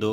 2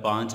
5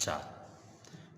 4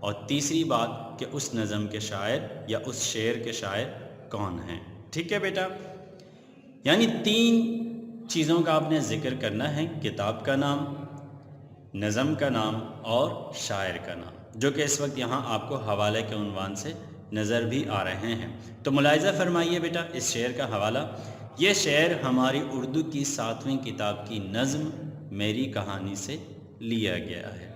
اور تیسری بات کہ اس نظم کے شاعر یا اس شعر کے شاعر کون ہیں۔ ٹھیک ہے بیٹا، یعنی 3 چیزوں کا آپ نے ذکر کرنا ہے، کتاب کا نام، نظم کا نام اور شاعر کا نام، جو کہ اس وقت یہاں آپ کو حوالے کے عنوان سے نظر بھی آ رہے ہیں۔ تو ملاحظہ فرمائیے بیٹا اس شعر کا حوالہ، یہ شعر ہماری اردو کی 7ویں کتاب کی نظم میری کہانی سے لیا گیا ہے۔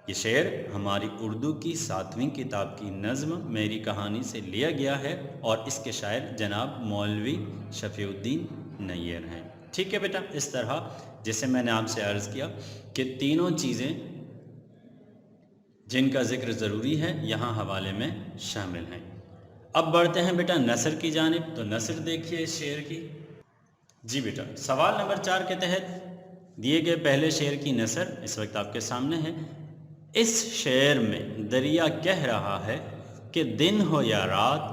یہ شعر ہماری اردو کی 7ویں کتاب کی نظم میری کہانی سے لیا گیا ہے اور اس کے شاعر جناب مولوی شفیع الدین نیر ہیں۔ ٹھیک ہے بیٹا، اس طرح جیسے میں نے آپ سے عرض کیا کہ تینوں چیزیں جن کا ذکر ضروری ہے یہاں حوالے میں شامل ہیں۔ اب بڑھتے ہیں بیٹا نثر کی جانب، تو نثر دیکھیے اس شعر کی۔ جی بیٹا، سوال نمبر 4 کے تحت دیے گئے پہلے شعر کی نثر اس وقت آپ کے سامنے ہے۔ اس شعر میں دریا کہہ رہا ہے کہ دن ہو یا رات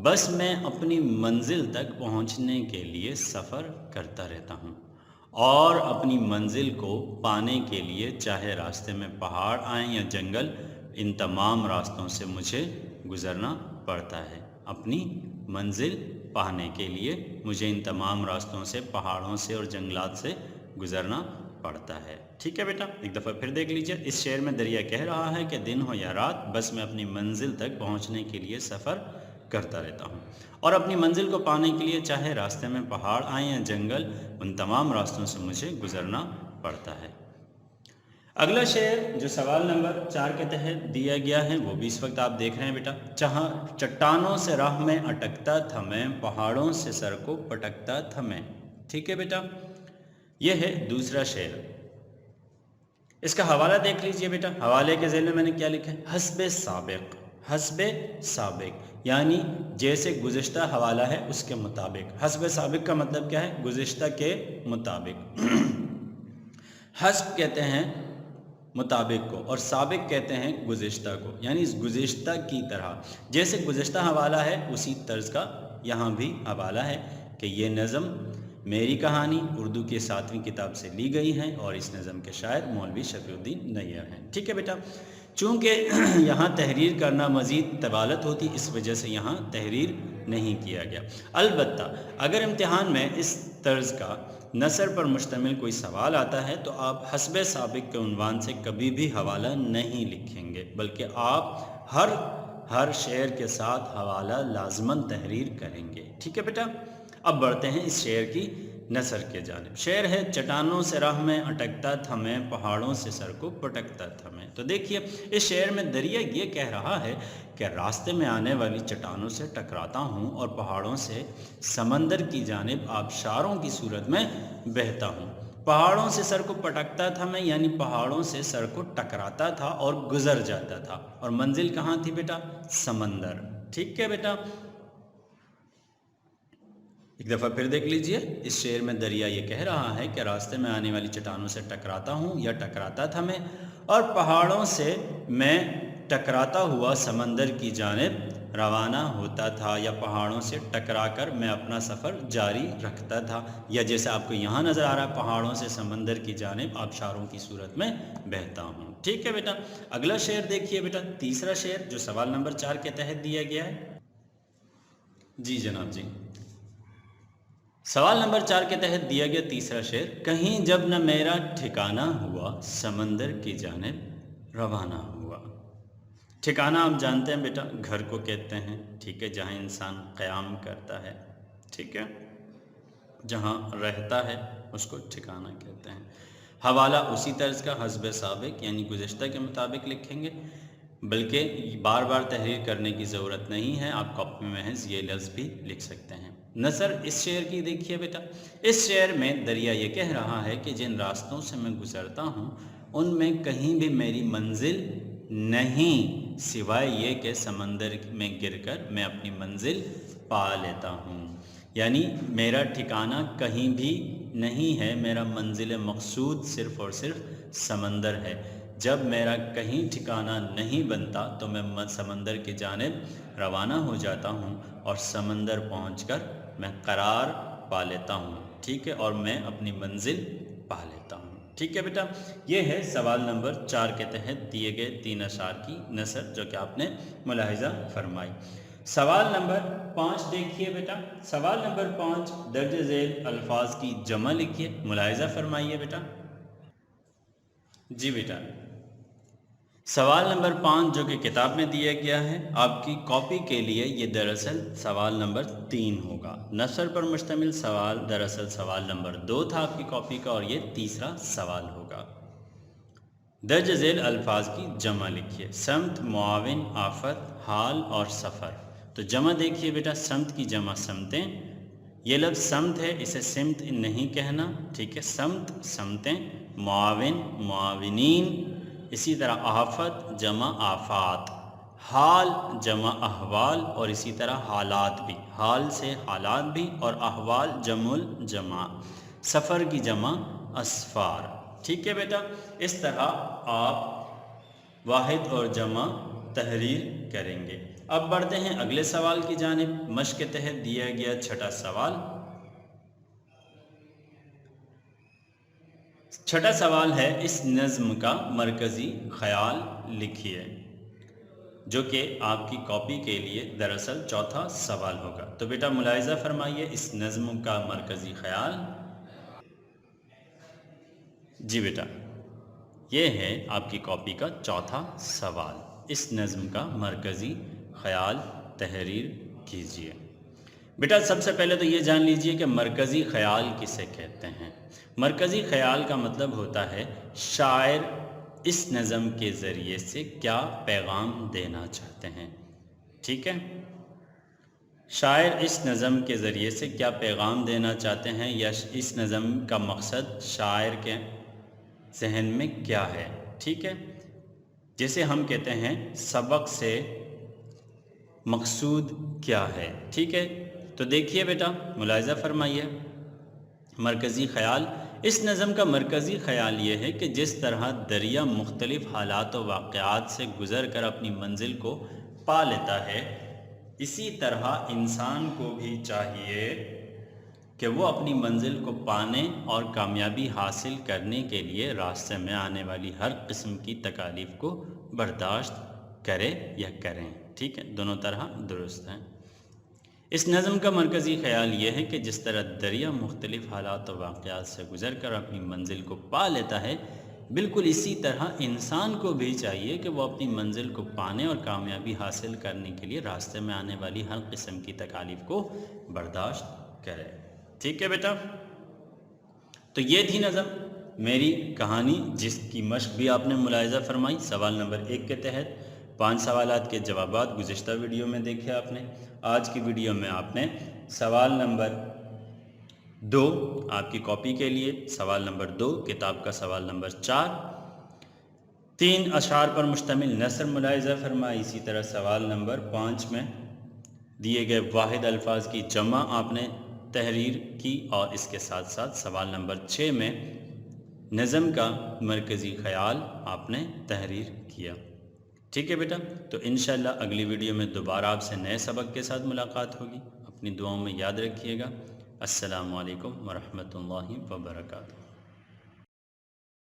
بس میں اپنی منزل تک پہنچنے کے لیے سفر کرتا رہتا ہوں، اور اپنی منزل کو پانے کے لیے چاہے راستے میں پہاڑ آئیں یا جنگل، ان تمام راستوں سے مجھے گزرنا پڑتا ہے۔ اپنی منزل پانے کے لیے مجھے ان تمام راستوں سے، پہاڑوں سے اور جنگلات سے گزرنا پڑتا ہے۔ ٹھیک ہے بیٹا، ایک دفعہ پھر دیکھ لیجئے، اس شعر میں دریا کہہ رہا ہے کہ دن ہو یا رات بس میں اپنی منزل تک پہنچنے کے لیے سفر کرتا رہتا ہوں، اور اپنی منزل کو پانے کے لیے چاہے راستے میں پہاڑ آئیں یا جنگل، ان تمام راستوں سے مجھے گزرنا پڑتا ہے۔ اگلا شعر جو سوال نمبر 4 کے تحت دیا گیا ہے وہ بھی اس وقت آپ دیکھ رہے ہیں بیٹا۔ چٹانوں سے راہ میں اٹکتا تھا میں، پہاڑوں سے سر کو پٹکتا تھا میں۔ ٹھیک ہے بیٹا، یہ ہے دوسرا شعر۔ اس کا حوالہ دیکھ لیجئے بیٹا، حوالے کے ذیل میں میں نے کیا لکھا ہے؟ حسب سابق، حسب سابق یعنی جیسے گزشتہ حوالہ ہے اس کے مطابق۔ حسب سابق کا مطلب کیا ہے؟ گزشتہ کے مطابق۔ حسب کہتے ہیں مطابق کو اور سابق کہتے ہیں گزشتہ کو، یعنی اس گزشتہ کی طرح، جیسے گزشتہ حوالہ ہے اسی طرز کا یہاں بھی حوالہ ہے کہ یہ نظم میری کہانی اردو کی 7ویں کتاب سے لی گئی ہے اور اس نظم کے شاعر مولوی شفیع الدین نیر ہیں۔ ٹھیک ہے بیٹا، چونکہ یہاں تحریر کرنا مزید طوالت ہوتی، اس وجہ سے یہاں تحریر نہیں کیا گیا۔ البتہ اگر امتحان میں اس طرز کا نثر پر مشتمل کوئی سوال آتا ہے تو آپ حسب سابق کے عنوان سے کبھی بھی حوالہ نہیں لکھیں گے، بلکہ آپ ہر شعر کے ساتھ حوالہ لازماً تحریر کریں گے۔ ٹھیک ہے بیٹا، اب بڑھتے ہیں اس شعر کی نثر کے جانب۔ شعر ہے چٹانوں سے راہ میں اٹکتا تھا میں، پہاڑوں سے سر کو پٹکتا تھا میں۔ تو دیکھیے اس شعر میں دریا یہ کہہ رہا ہے کہ راستے میں آنے والی چٹانوں سے ٹکراتا ہوں اور پہاڑوں سے سمندر کی جانب آبشاروں کی صورت میں بہتا ہوں۔ پہاڑوں سے سر کو پٹکتا تھا میں یعنی پہاڑوں سے سر کو ٹکراتا تھا اور گزر جاتا تھا، اور منزل کہاں تھی بیٹا؟ سمندر۔ ٹھیک ہے بیٹا، ایک دفعہ پھر دیکھ لیجئے، اس شعر میں دریا یہ کہہ رہا ہے کہ راستے میں آنے والی چٹانوں سے ٹکراتا ہوں یا ٹکراتا تھا میں، اور پہاڑوں سے میں ٹکراتا ہوا سمندر کی جانب روانہ ہوتا تھا، یا پہاڑوں سے ٹکرا کر میں اپنا سفر جاری رکھتا تھا، یا جیسے آپ کو یہاں نظر آ رہا ہے پہاڑوں سے سمندر کی جانب آبشاروں کی صورت میں بہتا ہوں۔ ٹھیک ہے بیٹا، اگلا شعر دیکھیے بیٹا، تیسرا شعر جو سوال نمبر 4 کے تحت دیا گیا ہے۔ جی جناب جی، سوال نمبر 4 کے تحت دیا گیا تیسرا شعر، کہیں جب نہ میرا ٹھکانہ ہوا سمندر کی جانب روانہ ہوا۔ ٹھکانہ آپ جانتے ہیں بیٹا، گھر کو کہتے ہیں، ٹھیک ہے، جہاں انسان قیام کرتا ہے، ٹھیک ہے، جہاں رہتا ہے اس کو ٹھکانہ کہتے ہیں۔ حوالہ اسی طرز کا حسب سابق یعنی گزشتہ کے مطابق لکھیں گے، بلکہ بار بار تحریر کرنے کی ضرورت نہیں ہے، آپ کاپی میں محض یہ لفظ بھی لکھ سکتے ہیں۔ نثر اس شعر کی دیکھیے بیٹا، اس شعر میں دریا یہ کہہ رہا ہے کہ جن راستوں سے میں گزرتا ہوں ان میں کہیں بھی میری منزل نہیں، سوائے یہ کہ سمندر میں گر کر میں اپنی منزل پا لیتا ہوں، یعنی میرا ٹھکانہ کہیں بھی نہیں ہے، میرا منزل مقصود صرف اور صرف سمندر ہے۔ جب میرا کہیں ٹھکانہ نہیں بنتا تو میں سمندر کی جانب روانہ ہو جاتا ہوں اور سمندر پہنچ کر میں قرار پا لیتا ہوں، ٹھیک ہے، اور میں اپنی منزل پا لیتا ہوں۔ ٹھیک ہے بیٹا، یہ ہے سوال نمبر 4 کے تحت دیے گئے 3 اشعار کی نثر جو کہ آپ نے ملاحظہ فرمائی۔ سوال نمبر 5 دیکھیے بیٹا، سوال نمبر 5 درج ذیل الفاظ کی جمع لکھیے، ملاحظہ فرمائیے بیٹا۔ جی بیٹا، سوال نمبر 5 جو کہ کتاب میں دیا گیا ہے آپ کی کاپی کے لیے، یہ دراصل سوال نمبر 3 ہوگا۔ نثر پر مشتمل سوال دراصل سوال نمبر 2 تھا آپ کی کاپی کا، اور یہ تیسرا سوال ہوگا۔ درج ذیل الفاظ کی جمع لکھیے، سمت، معاون، آفت، حال اور سفر۔ تو جمع دیکھیے بیٹا، سمت کی جمع سمتیں، یہ لفظ سمت ہے، اسے سمت نہیں کہنا، ٹھیک ہے، سمت سمتیں، معاون معاونین، اسی طرح آفت جمع آفات، حال جمع احوال، اور اسی طرح حالات بھی، حال سے حالات بھی، اور احوال جمع الجمع، سفر کی جمع اسفار۔ ٹھیک ہے بیٹا، اس طرح آپ واحد اور جمع تحریر کریں گے۔ اب بڑھتے ہیں اگلے سوال کی جانب۔ مشق کے تحت دیا گیا چھٹا سوال، چھٹا سوال ہے اس نظم کا مرکزی خیال لکھیے، جو کہ آپ کی کاپی کے لیے دراصل چوتھا سوال ہوگا۔ تو بیٹا ملاحظہ فرمائیے اس نظم کا مرکزی خیال۔ جی بیٹا، یہ ہے آپ کی کاپی کا چوتھا سوال، اس نظم کا مرکزی خیال تحریر کیجیے۔ بیٹا سب سے پہلے تو یہ جان لیجئے کہ مرکزی خیال کسے کہتے ہیں۔ مرکزی خیال کا مطلب ہوتا ہے شاعر اس نظم کے ذریعے سے کیا پیغام دینا چاہتے ہیں، ٹھیک ہے، شاعر اس نظم کے ذریعے سے کیا پیغام دینا چاہتے ہیں، یا اس نظم کا مقصد شاعر کے ذہن میں کیا ہے، ٹھیک ہے، جیسے ہم کہتے ہیں سبق سے مقصود کیا ہے، ٹھیک ہے۔ تو دیکھیے بیٹا ملاحظہ فرمائیے، مرکزی خیال، اس نظم کا مرکزی خیال یہ ہے کہ جس طرح دریا مختلف حالات و واقعات سے گزر کر اپنی منزل کو پا لیتا ہے، اسی طرح انسان کو بھی چاہیے کہ وہ اپنی منزل کو پانے اور کامیابی حاصل کرنے کے لیے راستے میں آنے والی ہر قسم کی تکالیف کو برداشت کرے یا کریں، ٹھیک ہے، دونوں طرح درست ہیں۔ اس نظم کا مرکزی خیال یہ ہے کہ جس طرح دریا مختلف حالات و واقعات سے گزر کر اپنی منزل کو پا لیتا ہے، بالکل اسی طرح انسان کو بھی چاہیے کہ وہ اپنی منزل کو پانے اور کامیابی حاصل کرنے کے لیے راستے میں آنے والی ہر قسم کی تکالیف کو برداشت کرے، ٹھیک ہے بیٹا۔ تو یہ تھی نظم میری کہانی، جس کی مشق بھی آپ نے ملاحظہ فرمائی سوال نمبر 1 کے تحت۔ 5 سوالات کے جوابات گزشتہ ویڈیو میں دیکھے آپ نے۔ آج کی ویڈیو میں آپ نے سوال نمبر 2 آپ کی کاپی کے لیے، سوال نمبر 2 کتاب کا سوال نمبر 4، 3 اشعار پر مشتمل نثر ملاحظہ فرمائی، اسی طرح سوال نمبر 5 میں دیے گئے واحد الفاظ کی جمع آپ نے تحریر کی، اور اس کے ساتھ ساتھ سوال نمبر 6 میں نظم کا مرکزی خیال آپ نے تحریر کیا، ٹھیک ہے بیٹا۔ تو انشاءاللہ اگلی ویڈیو میں دوبارہ آپ سے نئے سبق کے ساتھ ملاقات ہوگی۔ اپنی دعاؤں میں یاد رکھیے گا۔ السلام علیکم ورحمۃ اللہ وبرکاتہ۔